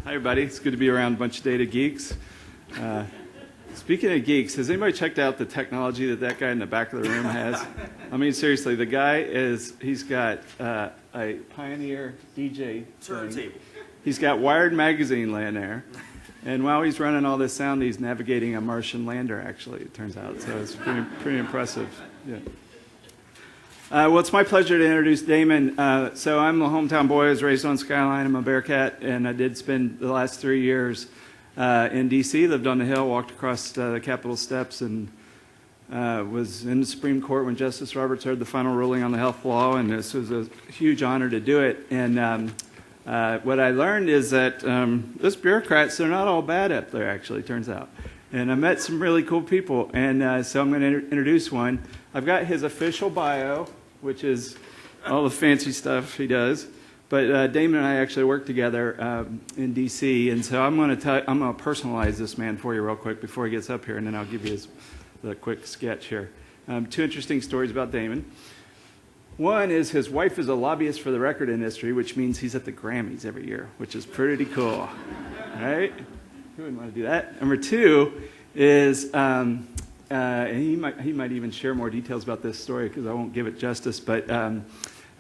Hi, everybody. It's good to be around a bunch of data geeks. Speaking of geeks, has anybody checked out the technology that guy in the back of the room has? I mean, seriously, the guy he's got a Pioneer DJ turntable. He's got Wired magazine laying there. And while he's running all this sound, he's navigating a Martian lander, actually, it turns out. So it's pretty impressive. Yeah. Well, it's my pleasure to introduce Damon. So I'm a hometown boy. I was raised on Skyline. I'm a Bearcat, and I did spend the last 3 years in D.C., lived on the Hill, walked across the Capitol steps, and was in the Supreme Court when Justice Roberts heard the final ruling on the health law, and this was a huge honor to do it. And what I learned is that those bureaucrats, they're not all bad up there, actually, it turns out. And I met some really cool people, and so I'm going to introduce one. I've got his official bio, which is all the fancy stuff he does. But Damon and I actually work together in D.C., and so I'm going to personalize this man for you real quick before he gets up here, and then I'll give you the quick sketch here. 2 interesting stories about Damon. One is his wife is a lobbyist for the record industry, which means he's at the Grammys every year, which is pretty cool, right? Who wouldn't want to do that? Number 2 is, and he might even share more details about this story because I won't give it justice, but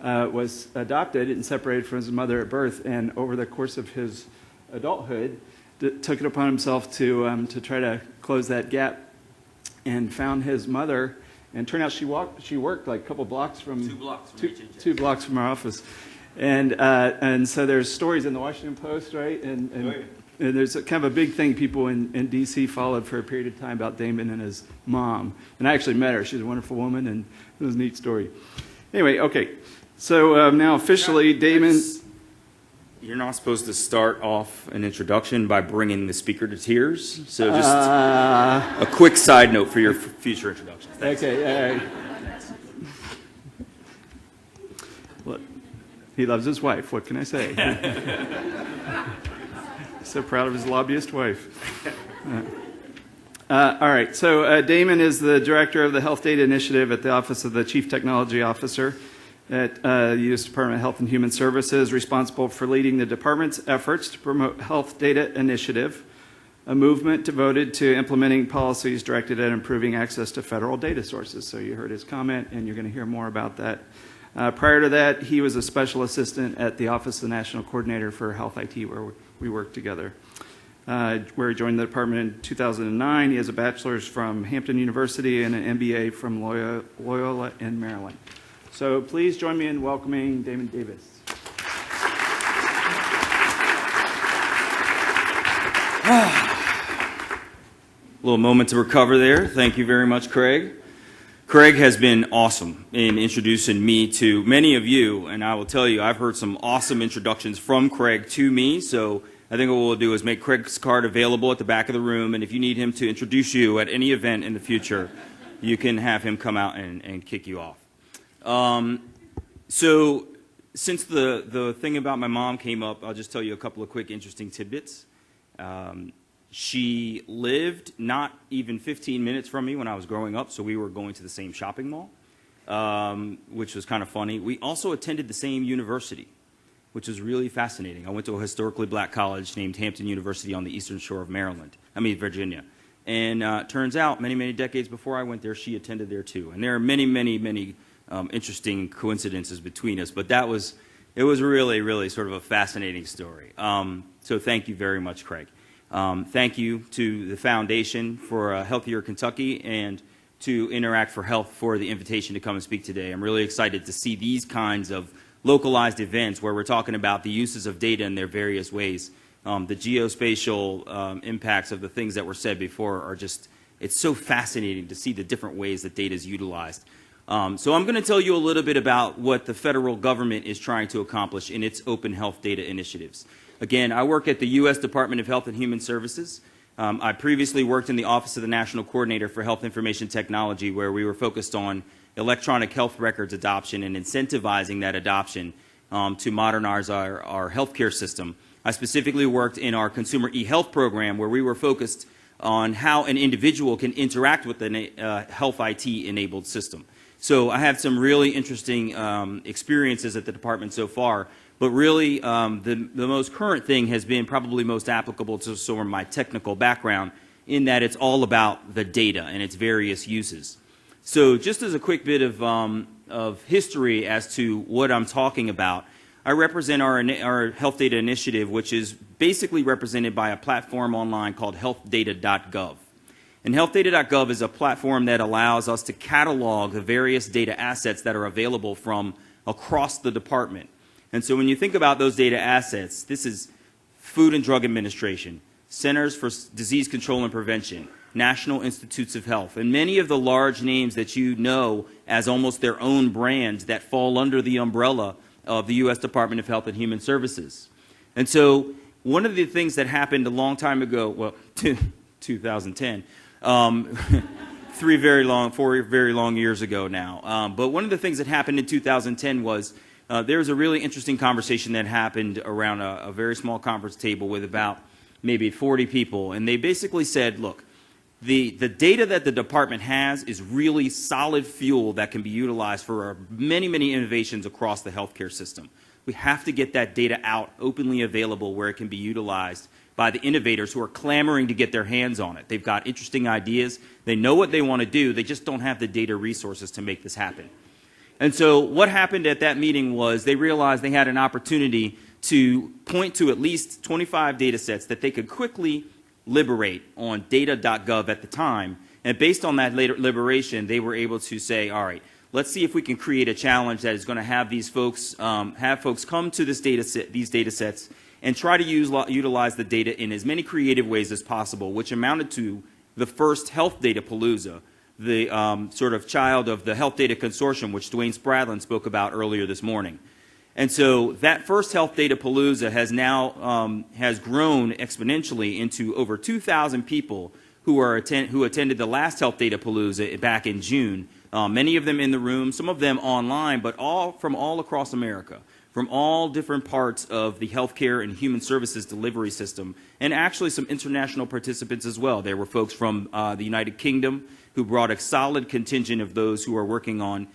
was adopted and separated from his mother at birth, and over the course of his adulthood, took it upon himself to try to close that gap, and found his mother. And turned out she worked like a couple blocks from 2 blocks from two blocks from our office, and so there's stories in the Washington Post, right? And there's kind of a big thing people in D.C. followed for a period of time about Damon and his mom. And I actually met her. She's a wonderful woman, and it was a neat story. Anyway, okay. So now officially, Damon. You're not supposed to start off an introduction by bringing the speaker to tears. So just a quick side note for your future introductions. Thanks. Okay. Look, he loves his wife. What can I say? So proud of his lobbyist wife. All right. So Damon is the director of the Health Data Initiative at the Office of the Chief Technology Officer at the U.S. Department of Health and Human Services, responsible for leading the department's efforts to promote Health Data Initiative, a movement devoted to implementing policies directed at improving access to federal data sources. So you heard his comment, and you're going to hear more about that. Prior to that, he was a special assistant at the Office of the National Coordinator for Health IT, where we worked together, where he joined the department in 2009. He has a bachelor's from Hampton University and an MBA from Loyola in Maryland. So please join me in welcoming Damon Davis. Little moment to recover there. Thank you very much, Craig. Craig has been awesome in introducing me to many of you, and I will tell you, I've heard some awesome introductions from Craig to me, so I think what we'll do is make Craig's card available at the back of the room, and if you need him to introduce you at any event in the future, you can have him come out and kick you off. So since the thing about my mom came up, I'll just tell you a couple of quick interesting tidbits. She lived not even 15 minutes from me when I was growing up, so we were going to the same shopping mall, which was kind of funny. We also attended the same university, which was really fascinating. I went to a historically black college named Hampton University on the eastern shore of Virginia. And turns out, many, many decades before I went there, she attended there too. And there are many, many, many interesting coincidences between us, but it was really, really sort of a fascinating story. So thank you very much, Craig. Thank you to the Foundation for a Healthier Kentucky and to Interact for Health for the invitation to come and speak today. I'm really excited to see these kinds of localized events where we're talking about the uses of data in their various ways. The geospatial impacts of the things that were said before are just, it's so fascinating to see the different ways that data is utilized. So I'm going to tell you a little bit about what the federal government is trying to accomplish in its open health data initiatives. Again, I work at the U.S. Department of Health and Human Services. I previously worked in the Office of the National Coordinator for Health Information Technology, where we were focused on electronic health records adoption and incentivizing that adoption to modernize our healthcare system. I specifically worked in our consumer eHealth program, where we were focused on how an individual can interact with the health IT-enabled system. So I have some really interesting experiences at the department so far, But really, the most current thing has been probably most applicable to sort of my technical background in that it's all about the data and its various uses. So just as a quick bit of history as to what I'm talking about, I represent our Health Data Initiative, which is basically represented by a platform online called healthdata.gov. And healthdata.gov is a platform that allows us to catalog the various data assets that are available from across the department. And so when you think about those data assets, this is Food and Drug Administration, Centers for Disease Control and Prevention, National Institutes of Health, and many of the large names that you know as almost their own brands that fall under the umbrella of the U.S. Department of Health and Human Services. And so one of the things that happened a long time ago, well, 2010, 4 very long years ago now. But one of the things that happened in 2010 was there was a really interesting conversation that happened around a very small conference table with about maybe 40 people. And they basically said, look, the data that the department has is really solid fuel that can be utilized for many, many innovations across the healthcare system. We have to get that data out openly available where it can be utilized by the innovators who are clamoring to get their hands on it. They've got interesting ideas. They know what they want to do. They just don't have the data resources to make this happen. And so what happened at that meeting was they realized they had an opportunity to point to at least 25 data sets that they could quickly liberate on data.gov at the time. And based on that liberation, they were able to say, all right, let's see if we can create a challenge that is going to have these folks, come to these data sets and try to utilize the data in as many creative ways as possible, which amounted to the first Health Data Palooza, the sort of child of the Health Data Consortium, which Dwayne Spradlin spoke about earlier this morning. And so that first Health Data Palooza has now has grown exponentially into over 2,000 people who attended the last Health Data Palooza back in June. Many of them in the room, some of them online, but from all across America, from all different parts of the healthcare and human services delivery system, and actually some international participants as well. There were folks from the United Kingdom who brought a solid contingent of those who are working on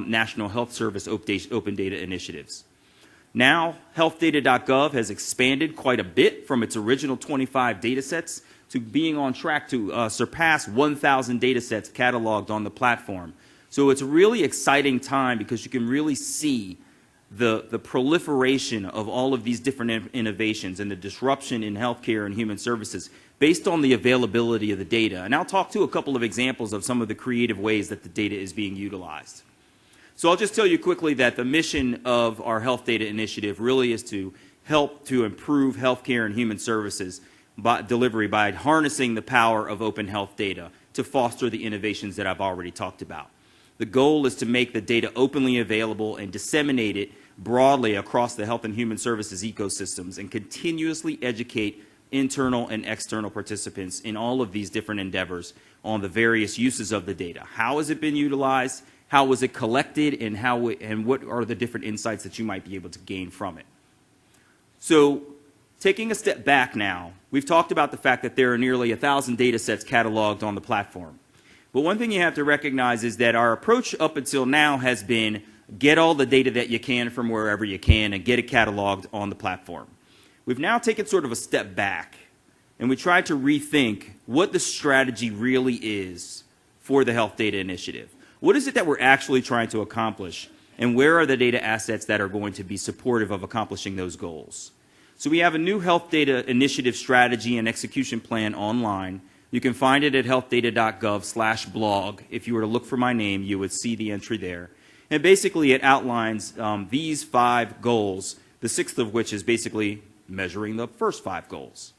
National Health Service open data initiatives. Now, healthdata.gov has expanded quite a bit from its original 25 data sets to being on track to surpass 1,000 data sets cataloged on the platform. So it's a really exciting time because you can really see the proliferation of all of these different innovations and the disruption in healthcare and human services based on the availability of the data. And I'll talk to a couple of examples of some of the creative ways that the data is being utilized. So I'll just tell you quickly that the mission of our Health Data Initiative really is to help to improve healthcare and human services delivery by harnessing the power of open health data to foster the innovations that I've already talked about. The goal is to make the data openly available and disseminate it broadly across the health and human services ecosystems and continuously educate internal and external participants in all of these different endeavors on the various uses of the data. How has it been utilized? How was it collected? And what are the different insights that you might be able to gain from it? So taking a step back now, we've talked about the fact that there are nearly 1,000 data sets cataloged on the platform. But one thing you have to recognize is that our approach up until now has been get all the data that you can from wherever you can and get it cataloged on the platform. We've now taken sort of a step back and we tried to rethink what the strategy really is for the Health Data Initiative. What is it that we're actually trying to accomplish and where are the data assets that are going to be supportive of accomplishing those goals? So we have a new Health Data Initiative strategy and execution plan online. You can find it at healthdata.gov/blog. If you were to look for my name, you would see the entry there. And basically it outlines these 5 goals, the 6th of which is basically measuring the first 5 goals.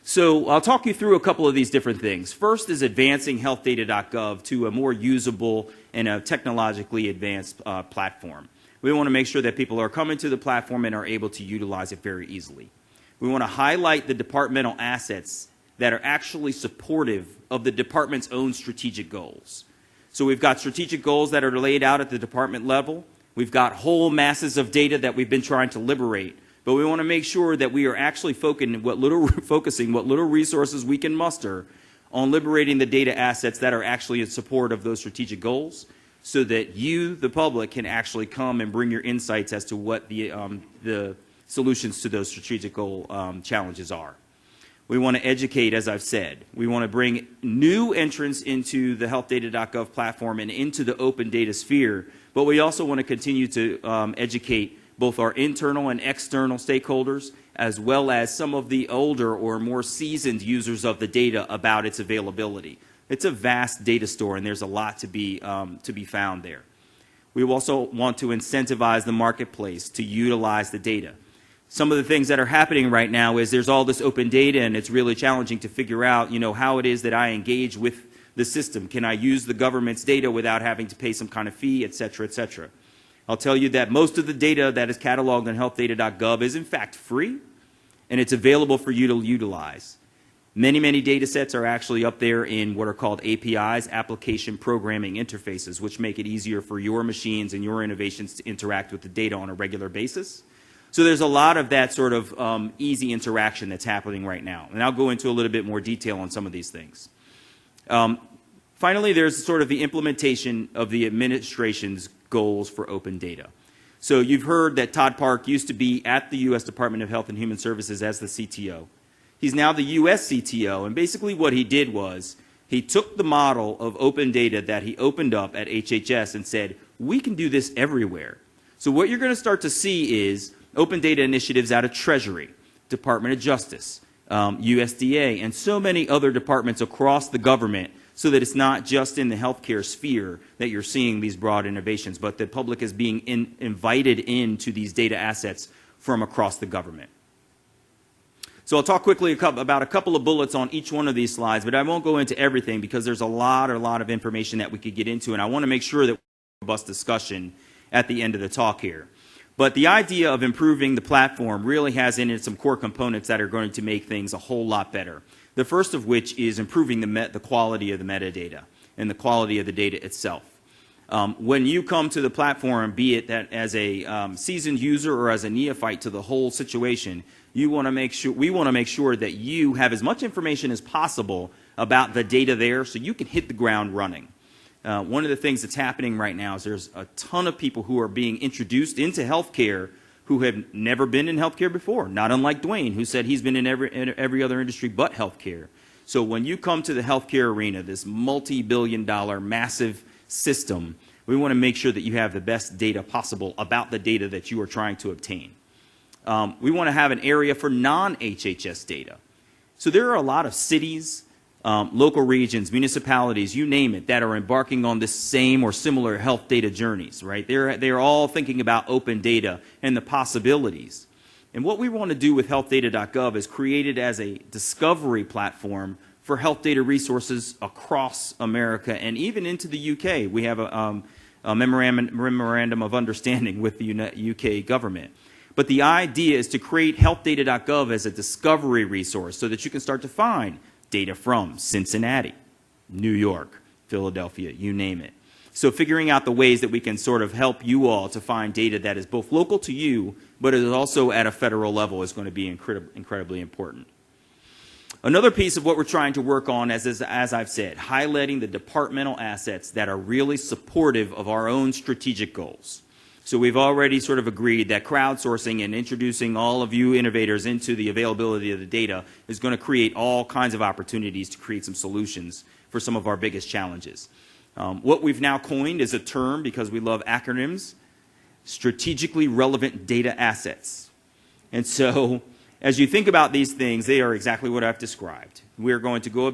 So I'll talk you through a couple of these different things. First is advancing healthdata.gov to a more usable and a technologically advanced platform. We want to make sure that people are coming to the platform and are able to utilize it very easily. We want to highlight the departmental assets that are actually supportive of the department's own strategic goals. So we've got strategic goals that are laid out at the department level. We've got whole masses of data that we've been trying to liberate. But we want to make sure that we are actually focusing what little resources we can muster on liberating the data assets that are actually in support of those strategic goals. so that you, the public, can actually come and bring your insights as to what the solutions to those strategical challenges are. We want to educate, as I've said. We want to bring new entrants into the healthdata.gov platform and into the open data sphere, but we also want to continue to educate both our internal and external stakeholders, as well as some of the older or more seasoned users of the data about its availability. It's a vast data store, and there's a lot to be found there. We also want to incentivize the marketplace to utilize the data. Some of the things that are happening right now is there's all this open data, and it's really challenging to figure out, how it is that I engage with the system. Can I use the government's data without having to pay some kind of fee, et cetera, et cetera? I'll tell you that most of the data that is cataloged on healthdata.gov is in fact free, and it's available for you to utilize. Many data sets are actually up there in what are called APIs, application programming interfaces, which make it easier for your machines and your innovations to interact with the data on a regular basis. So there's a lot of that sort of easy interaction that's happening right now. And I'll go into a little bit more detail on some of these things. Finally, there's sort of the implementation of the administration's goals for open data. So you've heard that Todd Park used to be at the U.S. Department of Health and Human Services as the CTO. He's now the U.S. CTO, and basically what he did was he took the model of open data that he opened up at HHS and said, we can do this everywhere. So what you're going to start to see is open data initiatives out of Treasury, Department of Justice, USDA, and so many other departments across the government, so that it's not just in the healthcare sphere that you're seeing these broad innovations, but the public is being invited into these data assets from across the government. So I'll talk quickly about a couple of bullets on each one of these slides, but I won't go into everything because there's a lot of information that we could get into, and I want to make sure that we have a robust discussion at the end of the talk here. But the idea of improving the platform really has in it some core components that are going to make things a whole lot better. The first of which is improving the quality of the metadata and the quality of the data itself. When you come to the platform, be it that as a seasoned user or as a neophyte to the whole situation, we want to make sure that you have as much information as possible about the data there so you can hit the ground running. One of the things that's happening right now is there's a ton of people who are being introduced into healthcare who have never been in healthcare before, not unlike Dwayne, who said he's been in every other industry but healthcare. So when you come to the healthcare arena, this multi-billion-dollar massive system, we want to make sure that you have the best data possible about the data that you are trying to obtain. We want to have an area for non-HHS data. So there are a lot of cities, local regions, municipalities, you name it, that are embarking on the same or similar health data journeys, right? They're all thinking about open data and the possibilities. And what we want to do with healthdata.gov is create it as a discovery platform for health data resources across America and even into the UK. We have a memorandum of understanding with the UK government. But the idea is to create healthdata.gov as a discovery resource so that you can start to find data from Cincinnati, New York, Philadelphia, you name it. So figuring out the ways that we can sort of help you all to find data that is both local to you, but is also at a federal level is going to be incredibly important. Another piece of what we're trying to work on, as I've said, highlighting the departmental assets that are really supportive of our own strategic goals. So we've already sort of agreed that crowdsourcing and introducing all of you innovators into the availability of the data is going to create all kinds of opportunities to create some solutions for some of our biggest challenges. What we've now coined is a term, because we love acronyms, strategically relevant data assets. And so as you think about these things, they are exactly what I've described. We're going to go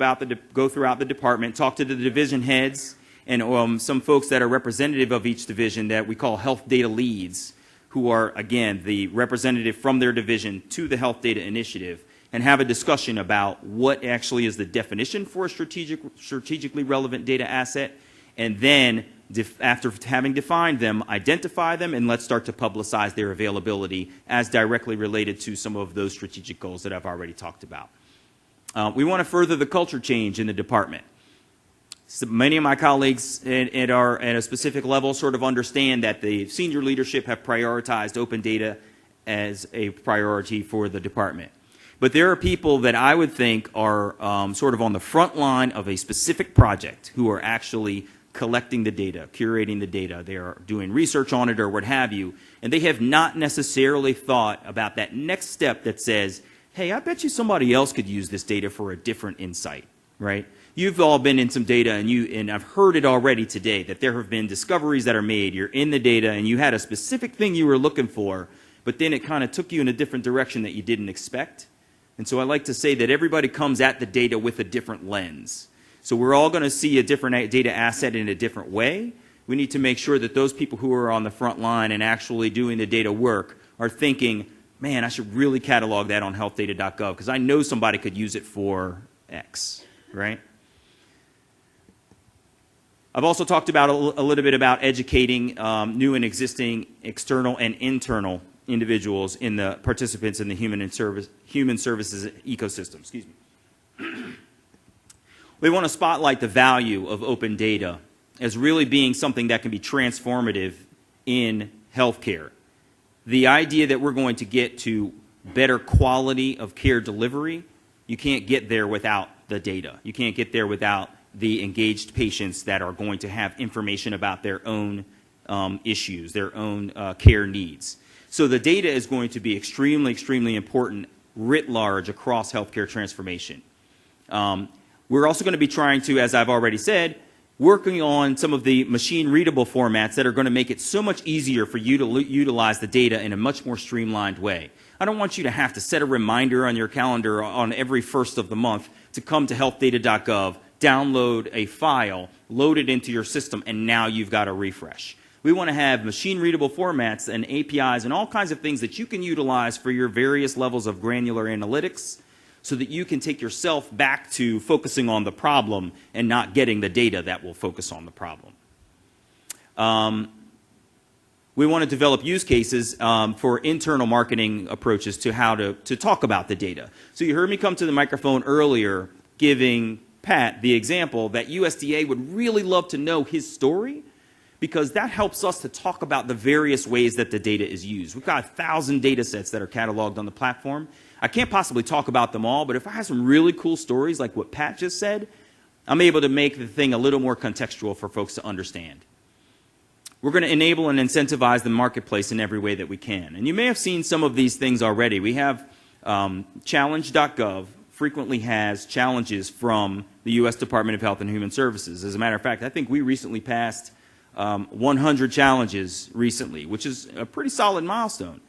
throughout the department, talk to the division heads, and some folks that are representative of each division that we call health data leads, who are, again, the representative from their division to the health data initiative, and have a discussion about what actually is the definition for a strategically relevant data asset, and then, after having defined them, identify them, and let's start to publicize their availability as directly related to some of those strategic goals that I've already talked about. We want to further the culture change in the department. So many of my colleagues at a specific level sort of understand that the senior leadership have prioritized open data as a priority for the department. But there are people that I would think are sort of on the front line of a specific project who are actually collecting the data, curating the data. They are doing research on it or what have you, and they have not necessarily thought about that next step that says, hey, I bet you somebody else could use this data for a different insight, right? You've all been in some data, and I've heard it already today, that there have been discoveries that are made. You're in the data, and you had a specific thing you were looking for, but then it kind of took you in a different direction that you didn't expect. And so I like to say that everybody comes at the data with a different lens. So we're all going to see a different data asset in a different way. We need to make sure that those people who are on the front line and actually doing the data work are thinking, man, I should really catalog that on healthdata.gov because I know somebody could use it for X, right? I've also talked about a little bit about educating new and existing external and internal individuals in the participants in the human services ecosystem. Excuse me. We want to spotlight the value of open data as really being something that can be transformative in healthcare. The idea that we're going to get to better quality of care delivery, you can't get there without the data. You can't get there without the engaged patients that are going to have information about their own issues, their own care needs. So the data is going to be extremely, extremely important writ large across healthcare transformation. We're also going to be trying to, as I've already said, working on some of the machine-readable formats that are going to make it so much easier for you to utilize the data in a much more streamlined way. I don't want you to have to set a reminder on your calendar on every first of the month to come to healthdata.gov, download a file, load it into your system, and now you've got a refresh. We want to have machine-readable formats and APIs and all kinds of things that you can utilize for your various levels of granular analytics so that you can take yourself back to focusing on the problem and not getting the data that will focus on the problem. We want to develop use cases for internal marketing approaches to how to talk about the data. So you heard me come to the microphone earlier giving Pat the example that USDA would really love to know his story because that helps us to talk about the various ways that the data is used. We've got 1,000 data sets that are cataloged on the platform. I can't possibly talk about them all, but if I have some really cool stories like what Pat just said, I'm able to make the thing a little more contextual for folks to understand. We're going to enable and incentivize the marketplace in every way that we can. And you may have seen some of these things already. We have challenge.gov frequently has challenges from the U.S. Department of Health and Human Services. As a matter of fact, I think we recently passed 100 challenges recently, which is a pretty solid milestone.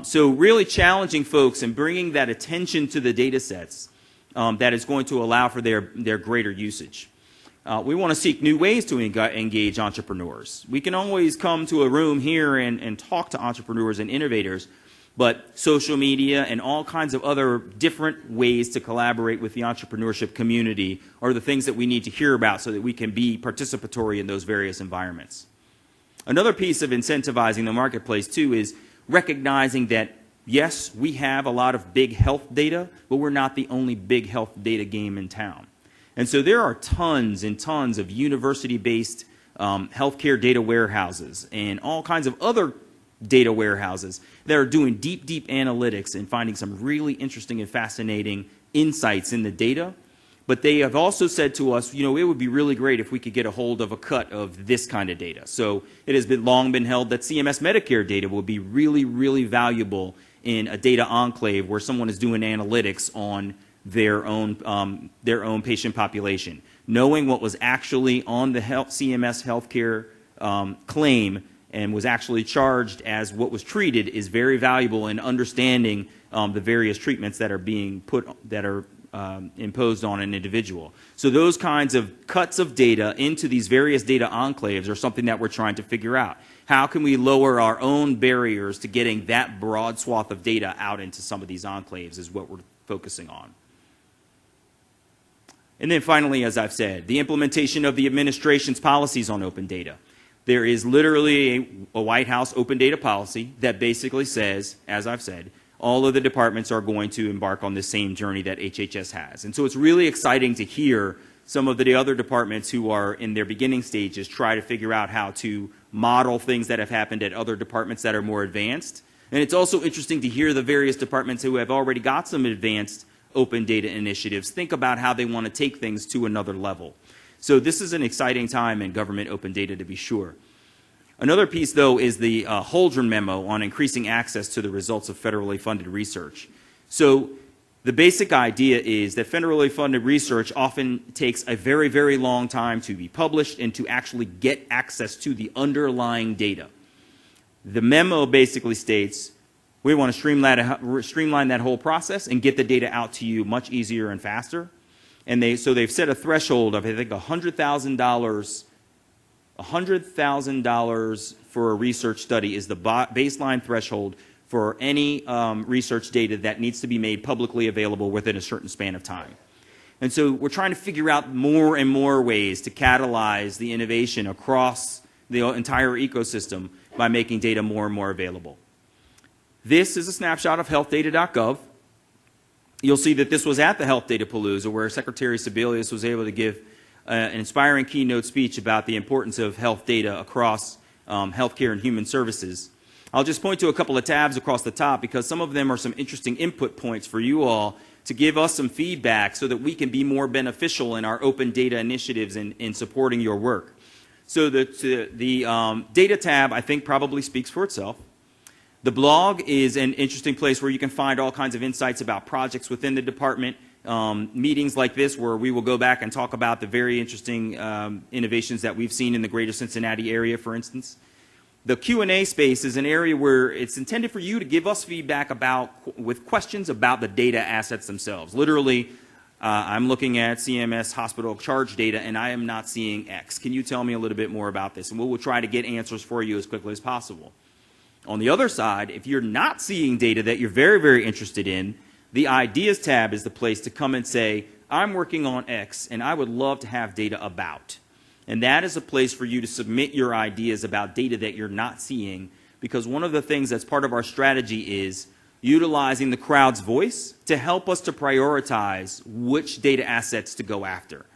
So really challenging folks and bringing that attention to the data sets that is going to allow for their greater usage. We want to seek new ways to engage entrepreneurs. We can always come to a room here and talk to entrepreneurs and innovators, but social media and all kinds of other different ways to collaborate with the entrepreneurship community are the things that we need to hear about so that we can be participatory in those various environments. Another piece of incentivizing the marketplace, too, is recognizing that, yes, we have a lot of big health data, but we're not the only big health data game in town. And so there are tons and tons of university-based healthcare data warehouses and all kinds of other data warehouses that are doing deep, deep analytics and finding some really interesting and fascinating insights in the data. But they have also said to us, you know, it would be really great if we could get a hold of a cut of this kind of data. So it has long been held that CMS Medicare data will be really, really valuable in a data enclave where someone is doing analytics on their own patient population. Knowing what was actually on the CMS healthcare claim and was actually charged as what was treated is very valuable in understanding the various treatments that are being imposed on an individual. So those kinds of cuts of data into these various data enclaves are something that we're trying to figure out. How can we lower our own barriers to getting that broad swath of data out into some of these enclaves is what we're focusing on. And then finally, as I've said, the implementation of the administration's policies on open data. There is literally a White House open data policy that basically says, as I've said, all of the departments are going to embark on the same journey that HHS has. And so it's really exciting to hear some of the other departments who are in their beginning stages try to figure out how to model things that have happened at other departments that are more advanced. And it's also interesting to hear the various departments who have already got some advanced open data initiatives think about how they want to take things to another level. So this is an exciting time in government open data, to be sure. Another piece, though, is the Holdren memo on increasing access to the results of federally funded research. So the basic idea is that federally funded research often takes a very, very long time to be published and to actually get access to the underlying data. The memo basically states, we want to streamline that whole process and get the data out to you much easier and faster. And so they've set a threshold of, I think, $100,000 for a research study is the baseline threshold for any research data that needs to be made publicly available within a certain span of time. And so we're trying to figure out more and more ways to catalyze the innovation across the entire ecosystem by making data more and more available. This is a snapshot of healthdata.gov. You'll see that this was at the Health Data Palooza, where Secretary Sebelius was able to give an inspiring keynote speech about the importance of health data across healthcare and human services. I'll just point to a couple of tabs across the top because some of them are some interesting input points for you all to give us some feedback so that we can be more beneficial in our open data initiatives in supporting your work. So the data tab, I think, probably speaks for itself. The blog is an interesting place where you can find all kinds of insights about projects within the department, meetings like this where we will go back and talk about the very interesting innovations that we've seen in the greater Cincinnati area, for instance. The Q&A space is an area where it's intended for you to give us feedback with questions about the data assets themselves. Literally, I'm looking at CMS hospital charge data and I am not seeing X. Can you tell me a little bit more about this? And we'll try to get answers for you as quickly as possible. On the other side, if you're not seeing data that you're very, very interested in, the Ideas tab is the place to come and say, I'm working on X and I would love to have data about. And that is a place for you to submit your ideas about data that you're not seeing, because one of the things that's part of our strategy is utilizing the crowd's voice to help us to prioritize which data assets to go after.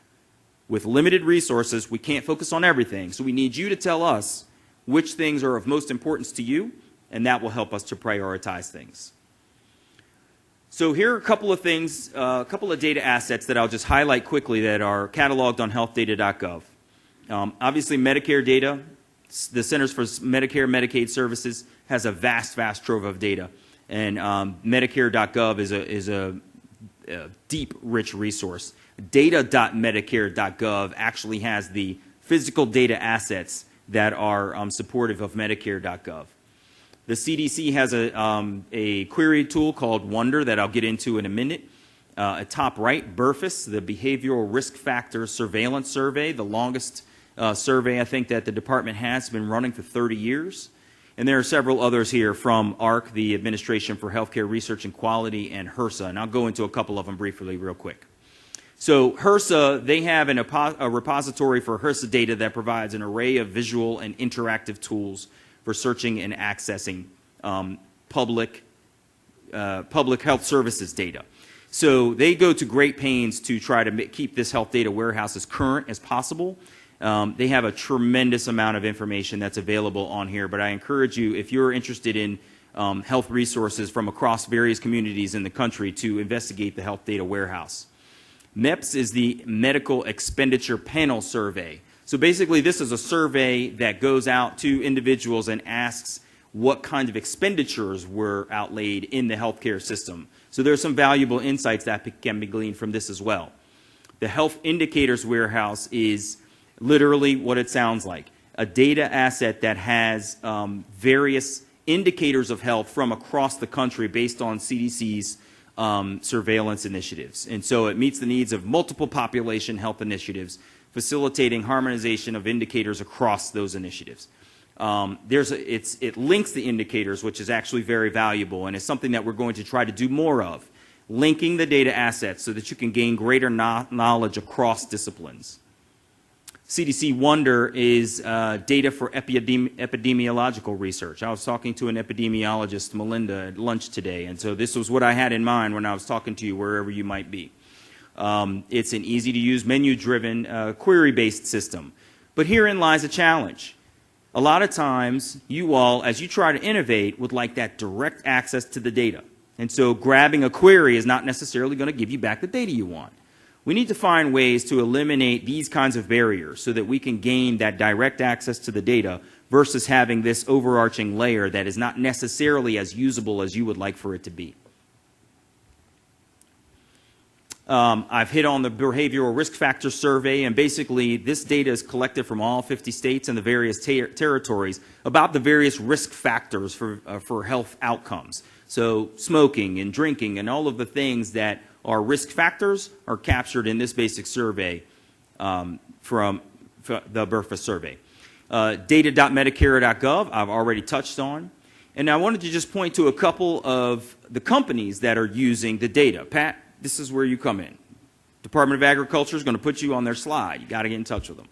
With limited resources, we can't focus on everything, so we need you to tell us which things are of most importance to you, and that will help us to prioritize things. So here are a couple of things, a couple of data assets that I'll just highlight quickly that are cataloged on healthdata.gov. Obviously, Medicare data, the Centers for Medicare and Medicaid Services has a vast, vast trove of data. And Medicare.gov is a deep, rich resource. Data.medicare.gov actually has the physical data assets that are supportive of Medicare.gov. The CDC has a query tool called Wonder that I'll get into in a minute. At top right, BRFIS, the Behavioral Risk Factor Surveillance Survey, the longest survey I think that the department has been running for 30 years. And there are several others here from AHRQ, the Administration for Healthcare Research and Quality, and HRSA. And I'll go into a couple of them briefly real quick. So HRSA, they have a repository for HRSA data that provides an array of visual and interactive tools for searching and accessing public health services data. So they go to great pains to try to keep this health data warehouse as current as possible. They have a tremendous amount of information that's available on here, but I encourage you, if you're interested in health resources from across various communities in the country, to investigate the health data warehouse. MEPS is the Medical Expenditure Panel Survey. So basically, this is a survey that goes out to individuals and asks what kind of expenditures were outlaid in the healthcare system. So there's some valuable insights that can be gleaned from this as well. The Health Indicators Warehouse is literally what it sounds like, a data asset that has various indicators of health from across the country based on CDC's surveillance initiatives. And so it meets the needs of multiple population health initiatives, facilitating harmonization of indicators across those initiatives. It links the indicators, which is actually very valuable, and it's something that we're going to try to do more of, linking the data assets so that you can gain greater knowledge across disciplines. CDC Wonder is data for epidemiological research. I was talking to an epidemiologist, Melinda, at lunch today, and so this was what I had in mind when I was talking to you, wherever you might be. It's an easy-to-use, menu-driven, query-based system. But herein lies a challenge. A lot of times, you all, as you try to innovate, would like that direct access to the data. And so grabbing a query is not necessarily going to give you back the data you want. We need to find ways to eliminate these kinds of barriers so that we can gain that direct access to the data versus having this overarching layer that is not necessarily as usable as you would like for it to be. I've hit on the behavioral risk factor survey, and basically this data is collected from all 50 states and the various territories about the various risk factors for health outcomes. So smoking and drinking and all of the things that are risk factors are captured in this basic survey from the BRFA survey. Data.medicare.gov I've already touched on. And I wanted to just point to a couple of the companies that are using the data. Pat, this is where you come in. Department of Agriculture is going to put you on their slide. You got to get in touch with them.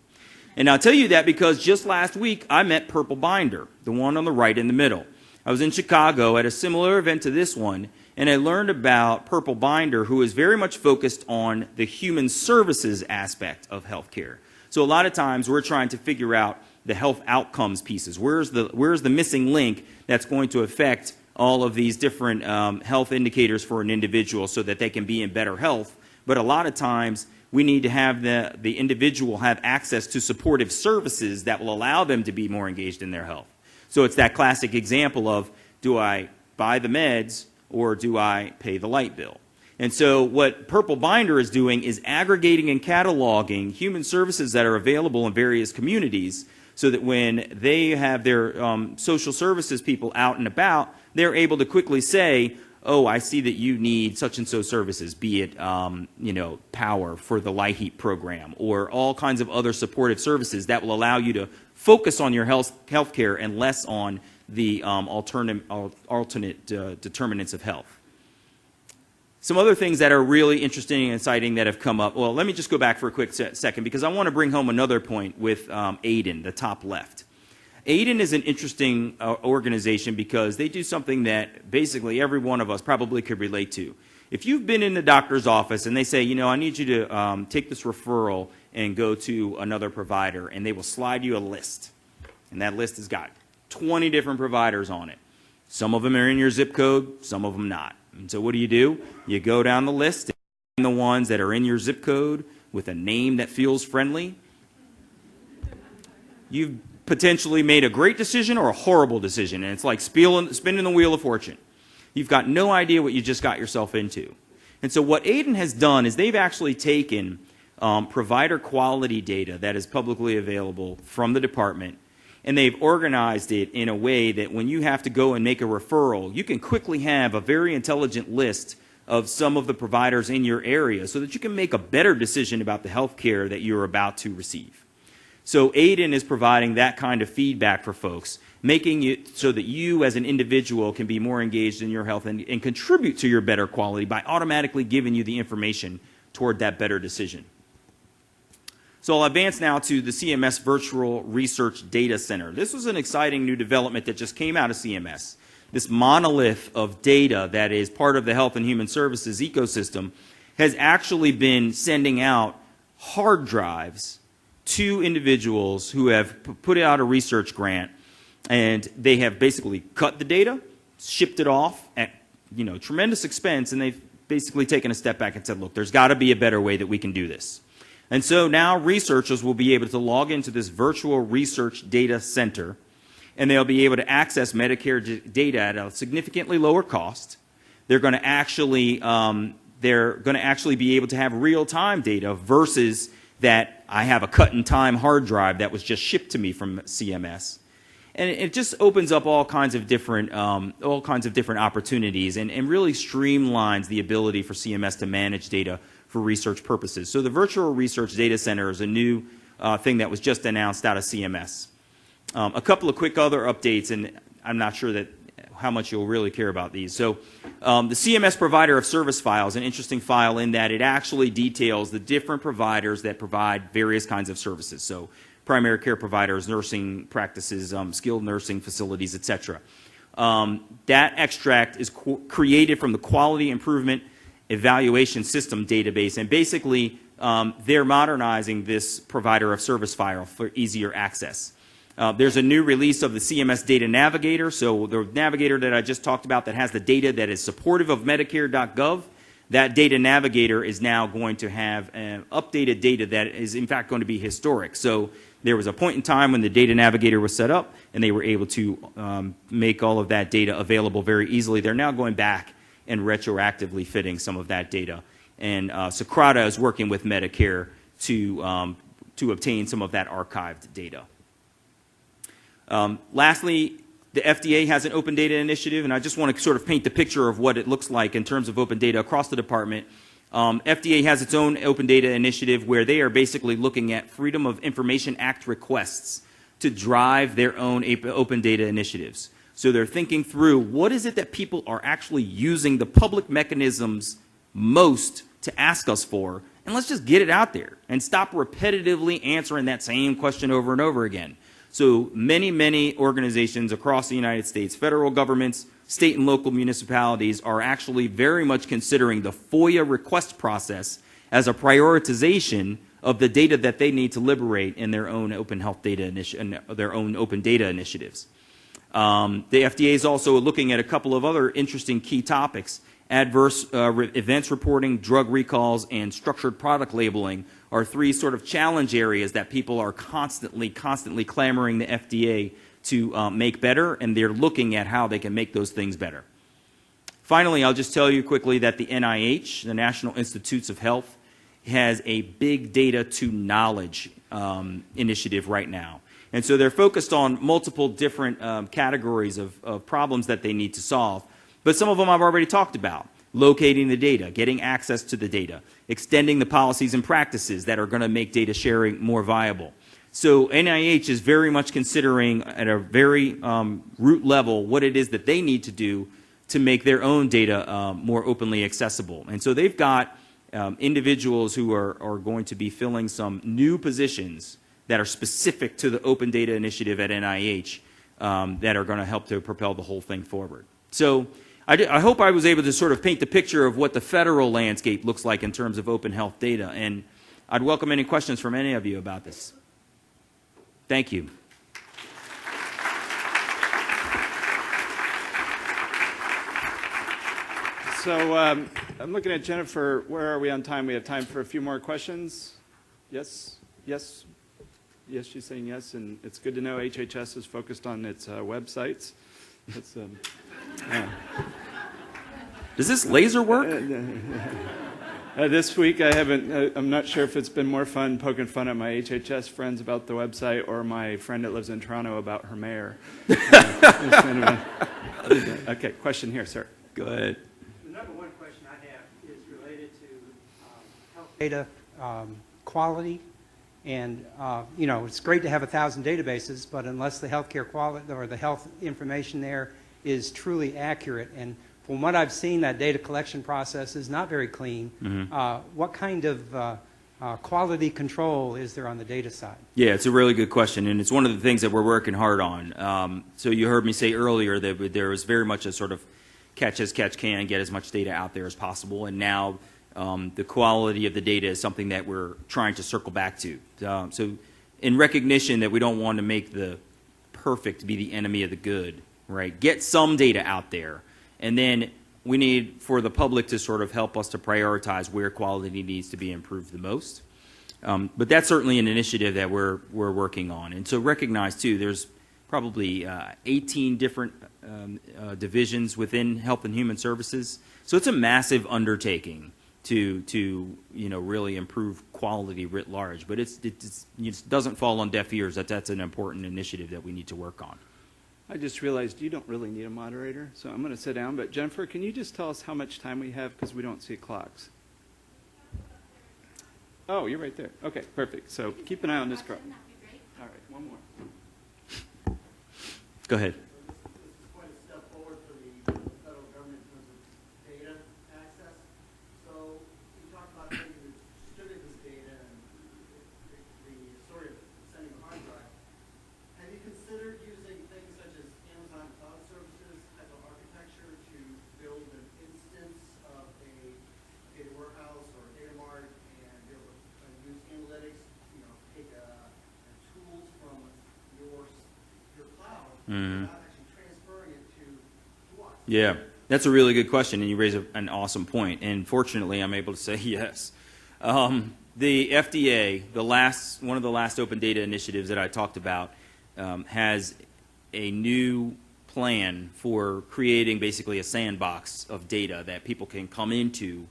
And I'll tell you that because just last week I met Purple Binder, the one on the right in the middle. I was in Chicago at a similar event to this one, and I learned about Purple Binder, who is very much focused on the human services aspect of healthcare. So a lot of times we're trying to figure out the health outcomes pieces. Where's the missing link that's going to affect all of these different health indicators for an individual so that they can be in better health? But a lot of times we need to have the individual have access to supportive services that will allow them to be more engaged in their health. So it's that classic example of, do I buy the meds or do I pay the light bill? And so what Purple Binder is doing is aggregating and cataloging human services that are available in various communities so that when they have their social services people out and about, they're able to quickly say, oh, I see that you need such and so services, be it power for the light heat program or all kinds of other supportive services that will allow you to focus on your health care and less on the alternate determinants of health. Some other things that are really interesting and exciting that have come up. Well, let me just go back for a quick second because I want to bring home another point with Aiden, the top left. Aiden is an interesting organization because they do something that basically every one of us probably could relate to. If you've been in the doctor's office and they say, I need you to take this referral and go to another provider, and they will slide you a list. And that list has got 20 different providers on it. Some of them are in your zip code, some of them not. And so what do? You go down the list and find the ones that are in your zip code with a name that feels friendly. You've potentially made a great decision or a horrible decision, and it's like spinning the wheel of fortune. You've got no idea what you just got yourself into. And so what Aiden has done is they've actually taken provider quality data that is publicly available from the department, and they've organized it in a way that when you have to go and make a referral, you can quickly have a very intelligent list of some of the providers in your area so that you can make a better decision about the health care that you're about to receive. So Aiden is providing that kind of feedback for folks, making it so that you as an individual can be more engaged in your health and contribute to your better quality by automatically giving you the information toward that better decision. So I'll advance now to the CMS Virtual Research Data Center. This was an exciting new development that just came out of CMS. This monolith of data that is part of the Health and Human Services ecosystem has actually been sending out hard drives to individuals who have put out a research grant, and they have basically cut the data, shipped it off at tremendous expense, and they've basically taken a step back and said, look, there's got to be a better way that we can do this. And so now researchers will be able to log into this virtual research data center, and they'll be able to access Medicare data at a significantly lower cost. They're going to actually be able to have real-time data versus that I have a cut-in-time hard drive that was just shipped to me from CMS. And it just opens up all kinds of different opportunities and really streamlines the ability for CMS to manage data for research purposes. So the Virtual Research Data Center is a new thing that was just announced out of CMS. A couple of quick other updates, and I'm not sure how much you'll really care about these. So the CMS Provider of Service file is an interesting file in that it actually details the different providers that provide various kinds of services. So primary care providers, nursing practices, skilled nursing facilities, etc. That extract is created from the Quality Improvement Evaluation System database, and basically they're modernizing this provider of service file for easier access. There's a new release of the CMS Data Navigator, so the navigator that I just talked about that has the data that is supportive of Medicare.gov, that Data Navigator is now going to have updated data that is in fact going to be historic. So there was a point in time when the Data Navigator was set up and they were able to make all of that data available very easily. They're now going back and retroactively fitting some of that data. And Socrata is working with Medicare to obtain some of that archived data. Lastly, the FDA has an open data initiative, and I just want to sort of paint the picture of what it looks like in terms of open data across the department. FDA has its own open data initiative where they are basically looking at Freedom of Information Act requests to drive their own open data initiatives. So they're thinking through what is it that people are actually using the public mechanisms most to ask us for, and let's just get it out there and stop repetitively answering that same question over and over again. So many organizations across the United States, federal governments, state and local municipalities are actually very much considering the FOIA request process as a prioritization of the data that they need to liberate in their own open health data their own open data initiatives. The FDA is also looking at a couple of other interesting key topics. Adverse events reporting, drug recalls, and structured product labeling are three sort of challenge areas that people are constantly clamoring the FDA to make better, and they're looking at how they can make those things better. Finally, I'll just tell you quickly that the NIH, the National Institutes of Health, has a big data to knowledge initiative right now. And so they're focused on multiple different categories of problems that they need to solve. But some of them I've already talked about. Locating the data, getting access to the data, extending the policies and practices that are going to make data sharing more viable. So NIH is very much considering at a very root level what it is that they need to do to make their own data more openly accessible. And so they've got individuals who are going to be filling some new positions that are specific to the Open Data Initiative at NIH that are going to help to propel the whole thing forward. So I hope I was able to sort of paint the picture of what the federal landscape looks like in terms of open health data, and I'd welcome any questions from any of you about this. Thank you. So I'm looking at Jennifer. Where are we on time? We have time for a few more questions. Yes? Yes? Yes, she's saying yes, and it's good to know HHS is focused on its websites. It's, Does this laser work? This week I haven't, I'm not sure if it's been more fun poking fun at my HHS friends about the website or my friend that lives in Toronto about her mayor. Okay, question here, sir. Go ahead. The number one question I have is related to health data quality. And, you know, it's great to have 1,000 databases, but unless the healthcare quality or the health information there is truly accurate, and from what I've seen, that data collection process is not very clean. What kind of quality control is there on the data side? Yeah, it's a really good question, and it's one of the things that we're working hard on. So you heard me say earlier that there was very much a sort of catch as catch can, get as much data out there as possible, and now the quality of the data is something that we're trying to circle back to. So in recognition that we don't want to make the perfect be the enemy of the good, right? Get some data out there. And then we need for the public to sort of help us to prioritize where quality needs to be improved the most. But that's certainly an initiative that we're working on. And so recognize, too, there's probably 18 different divisions within Health and Human Services. So it's a massive undertaking to you know, really improve quality writ large. But it doesn't fall on deaf ears that that's an important initiative that we need to work on. I just realized you don't really need a moderator, so I'm going to sit down. But Jennifer, can you just tell us how much time we have, because we don't see clocks? Oh, you're right there. Okay, perfect. So keep an eye on this crowd. All right, one more. Go ahead. This is quite a step forward for the federal government in terms of data access. So you talked about how you distribute this data and the story of sending a hard drive. Have you considered using things such as Amazon Cloud Services type of architecture to build an instance of a data warehouse or a data mart and be able to use analytics, you know, take tools from your cloud without actually transferring it to us? Yeah. That's a really good question, and you raise an awesome point. And fortunately, I'm able to say yes. The FDA, one of the last open data initiatives that I talked about, has a new plan for creating basically a sandbox of data that people can come into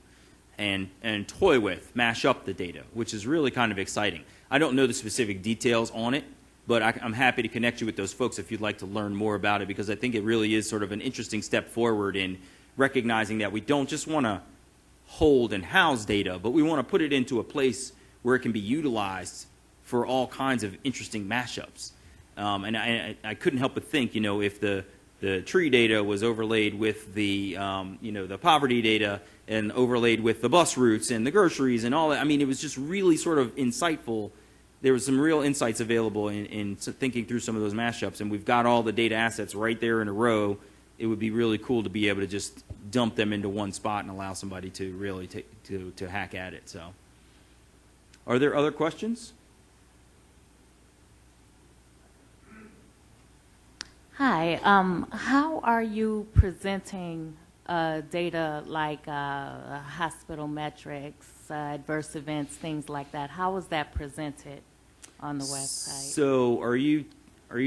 and toy with, mash up the data, which is really kind of exciting. I don't know the specific details on it, but I'm happy to connect you with those folks if you'd like to learn more about it, because I think it really is sort of an interesting step forward in recognizing that we don't just want to hold and house data, but we want to put it into a place where it can be utilized for all kinds of interesting mashups. And I couldn't help but think, if the tree data was overlaid with the, the poverty data and overlaid with the bus routes and the groceries and all that, I mean, it was just really sort of insightful. There was some real insights available in thinking through some of those mashups, and we've got all the data assets right there in a row. It would be really cool to be able to just dump them into one spot and allow somebody to really to hack at it. So, are there other questions? Hi. How are you presenting data like hospital metrics, adverse events, things like that? How is that presented on the website? So, are you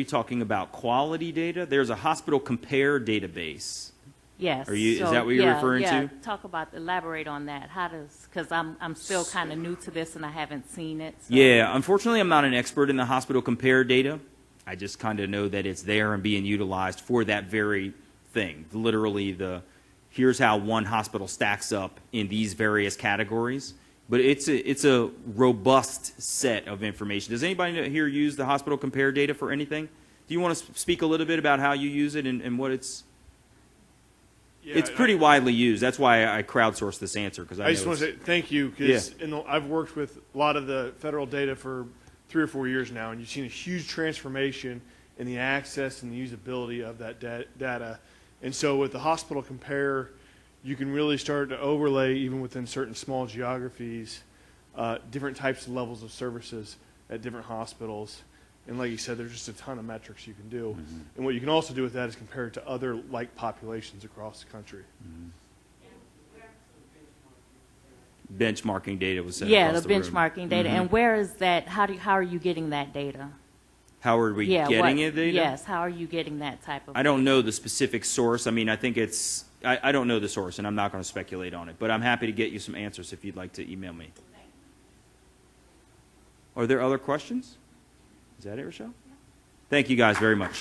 talking about quality data? There's a hospital compare database. Yes. Is that what you're referring to? Elaborate on that. Because I'm still kind of new to this and I haven't seen it. So. Yeah, unfortunately, I'm not an expert in the hospital compare data. I just kind of know that it's there and being utilized for that very thing. Literally, here's how one hospital stacks up in these various categories. But it's a robust set of information. Does anybody here use the hospital compare data for anything? Do you want to speak a little bit about how you use it and what it's? Yeah, it's pretty widely used. That's why I crowdsourced this answer, because I just want to say thank you, because I've worked with a lot of the federal data for 3 or 4 years now, and you've seen a huge transformation in the access and the usability of that data. And so with the hospital compare, you can really start to overlay, even within certain small geographies, different types of levels of services at different hospitals. And like you said, there's just a ton of metrics you can do. Mm-hmm. And what you can also do with that is compare it to other like populations across the country. Mm-hmm. Benchmarking data was sent. Yeah, the benchmarking data. Mm-hmm. And where is that? How are you getting that data? How are we getting it data? Yes, how are you getting that type of I don't know the specific source. I mean, I think I don't know the source, and I'm not going to speculate on it. But I'm happy to get you some answers if you'd like to email me. Are there other questions? Is that it, Rochelle? Yeah. Thank you guys very much.